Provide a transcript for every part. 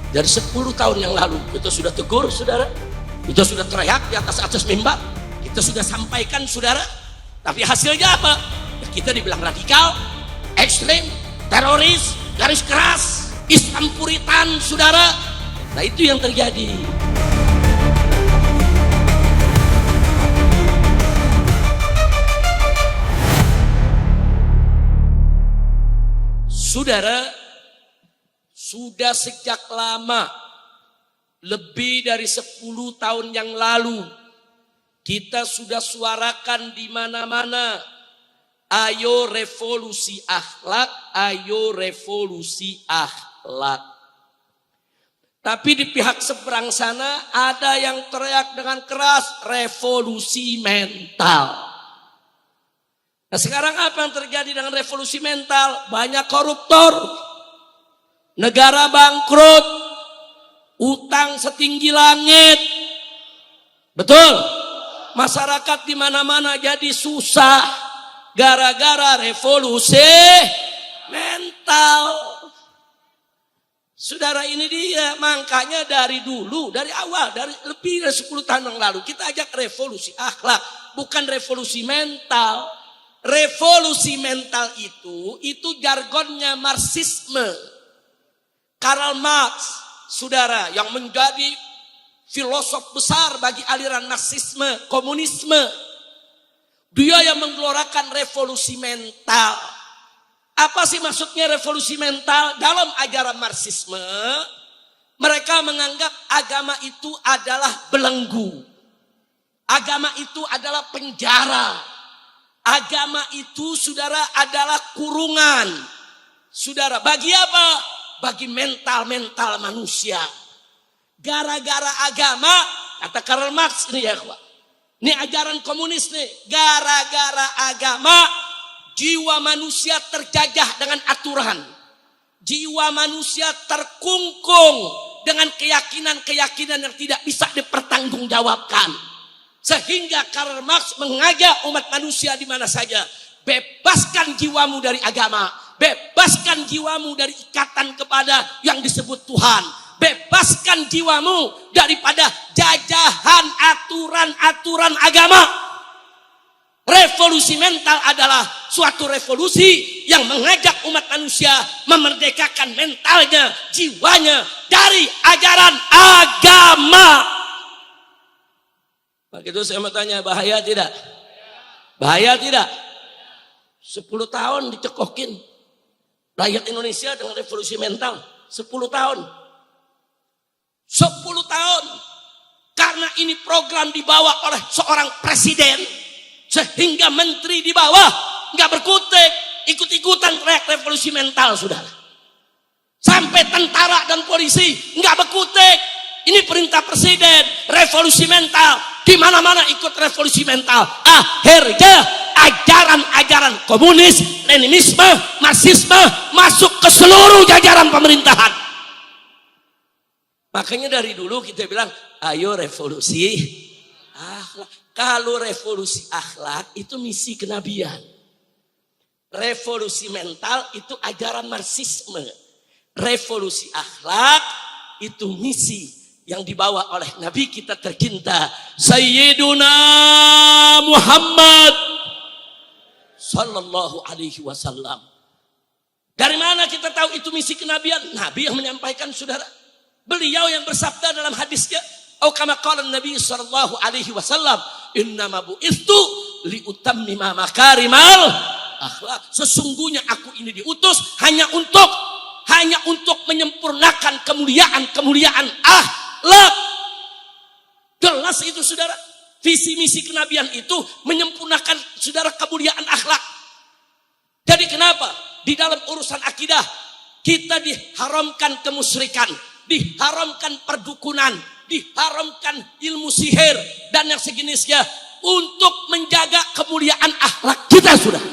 Dari 10 tahun yang lalu kita sudah tegur saudara, kita sudah teriak di atas mimbar, kita sudah sampaikan saudara, tapi hasilnya apa? Kita dibilang radikal, ekstrem, teroris, garis keras, Islam puritan saudara. Nah itu yang terjadi. Saudara, sudah sejak lama, lebih dari 10 tahun yang lalu, kita sudah suarakan di mana-mana, ayo revolusi akhlak, ayo revolusi akhlak. Tapi di pihak seberang sana ada yang teriak dengan keras, revolusi mental. Nah sekarang apa yang terjadi dengan revolusi mental? Banyak koruptor, negara bangkrut, utang setinggi langit. Betul? Masyarakat di mana-mana jadi susah gara-gara revolusi mental. Saudara, ini dia, makanya dari dulu, dari awal, dari lebih dari 10 tahun yang lalu kita ajak revolusi akhlak, bukan revolusi mental. Revolusi mental itu jargonnya Marxisme. Karl Marx, saudara, yang menjadi filosof besar bagi aliran Marxisme, komunisme. Dia yang menggelorakan revolusi mental. Apa sih maksudnya revolusi mental? Dalam ajaran Marxisme, mereka menganggap agama itu adalah belenggu. Agama itu adalah penjara. Agama itu saudara adalah kurungan. Saudara, bagi apa? Bagi mental-mental manusia. Gara-gara agama, kata Karl Marx ini ya, ini ajaran komunis nih. Gara-gara agama, jiwa manusia terjajah dengan aturan. Jiwa manusia terkungkung dengan keyakinan-keyakinan yang tidak bisa dipertanggungjawabkan. Sehingga Karl Marx mengajak umat manusia di mana saja, bebaskan jiwamu dari agama, bebaskan jiwamu dari ikatan kepada yang disebut Tuhan, bebaskan jiwamu daripada jajahan aturan-aturan agama. Revolusi mental adalah suatu revolusi yang mengajak umat manusia memerdekakan mentalnya, jiwanya dari ajaran agama. Maka itu saya mau tanya, bahaya tidak? Bahaya tidak? 10 tahun dicekokin rakyat Indonesia dengan revolusi mental. 10 tahun. 10 tahun. Karena ini program dibawa oleh seorang presiden. Sehingga menteri di bawah nggak berkutik, ikut-ikutan teriak revolusi mental, saudara. Sampai tentara dan polisi nggak berkutik. Ini perintah presiden, revolusi mental. Di mana-mana ikut revolusi mental. Akhirnya ajaran-ajaran komunis, leninisme, marxisme masuk ke seluruh jajaran pemerintahan. Makanya dari dulu kita bilang, ayo revolusi akhlak. Kalau revolusi akhlak itu misi kenabian. Revolusi mental itu ajaran marxisme. Revolusi akhlak itu misi yang dibawa oleh Nabi kita tercinta Sayyiduna Muhammad Sallallahu Alaihi Wasallam. Dari mana kita tahu itu misi kenabian? Nabi yang menyampaikan, saudara. Beliau yang bersabda dalam hadisnya, "Au kama qala Nabi Sallallahu Alaihi Wasallam, innama bu'itsu liutammima makarimal akhlak." Sesungguhnya aku ini diutus hanya untuk menyempurnakan kemuliaan akhlak. Jelas itu, saudara. Visi misi kenabian itu menyempurnakan, saudara, kemuliaan akhlak. Jadi kenapa di dalam urusan akidah kita diharamkan kemusyrikan, diharamkan perdukunan, diharamkan ilmu sihir dan yang sejenisnya untuk menjaga kemuliaan akhlak kita, saudara.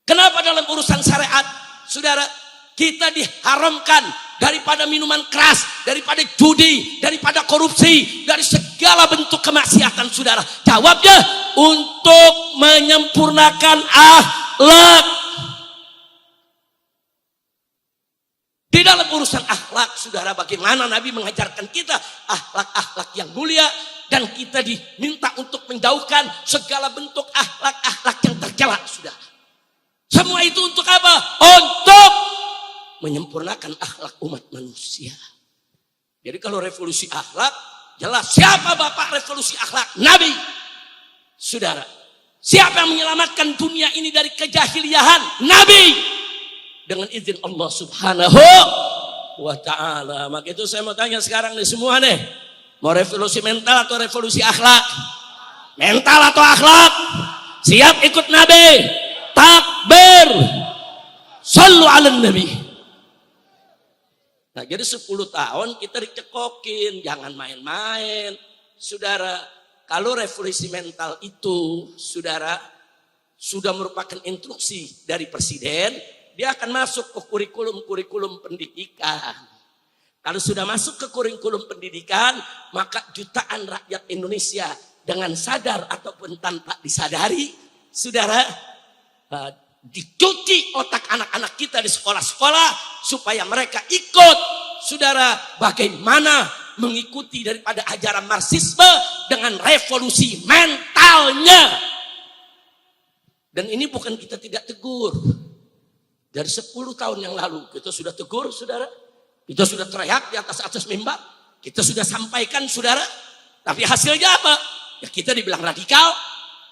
Kenapa dalam urusan syariat, saudara, kita diharamkan daripada minuman keras, daripada judi, daripada korupsi, dari segala bentuk kemaksiatan, saudara? Jawabnya, untuk menyempurnakan akhlak. Di dalam urusan akhlak, saudara, bagaimana Nabi mengajarkan kita akhlak-akhlak yang mulia, dan kita diminta untuk menjauhkan segala bentuk akhlak-akhlak yang tercela, saudara. Semua itu untuk apa? Untuk menyempurnakan akhlak umat manusia. Jadi kalau revolusi akhlak, jelas siapa bapak revolusi akhlak? Nabi. Saudara, siapa yang menyelamatkan dunia ini dari kejahiliahan? Nabi. Dengan izin Allah Subhanahu wa ta'ala. Maka itu saya mau tanya sekarang nih semua nih. Mau revolusi mental atau revolusi akhlak? Mental atau akhlak? Siap ikut Nabi? Takbir. Sallu ala Nabi. Nah, jadi 10 tahun kita dicekokin. Jangan main-main. Saudara, kalau revolusi mental itu, saudara, sudah merupakan instruksi dari presiden, dia akan masuk ke kurikulum pendidikan. Kalau sudah masuk ke kurikulum pendidikan, maka jutaan rakyat Indonesia dengan sadar ataupun tanpa disadari, saudara, dicuci otak anak-anak kita di sekolah-sekolah supaya mereka ikut, saudara, bagaimana mengikuti daripada ajaran Marxisme dengan revolusi mentalnya. Dan ini bukan kita tidak tegur. Dari 10 tahun yang lalu kita sudah tegur, saudara. Kita sudah teriak di atas mimbar. Kita sudah sampaikan, saudara. Tapi hasilnya apa? Ya kita dibilang radikal,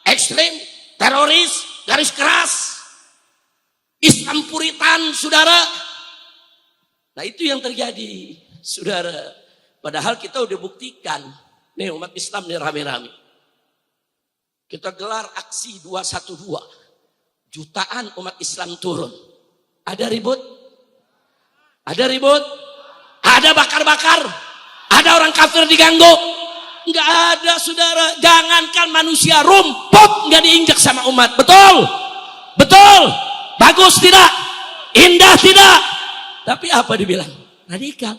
ekstrem, teroris, garis keras, Islam puritan, saudara. Nah itu yang terjadi, saudara. Padahal kita udah buktikan. Nih umat Islam nih rame-rame. Kita gelar aksi 212. Jutaan umat Islam turun. Ada ribut? Ada ribut? Ada bakar-bakar? Ada orang kafir diganggu? Enggak ada, saudara. Jangankan manusia, rumput enggak diinjak sama umat. Betul? Betul? Bagus tidak? Indah tidak? Tapi apa dibilang? Radikal.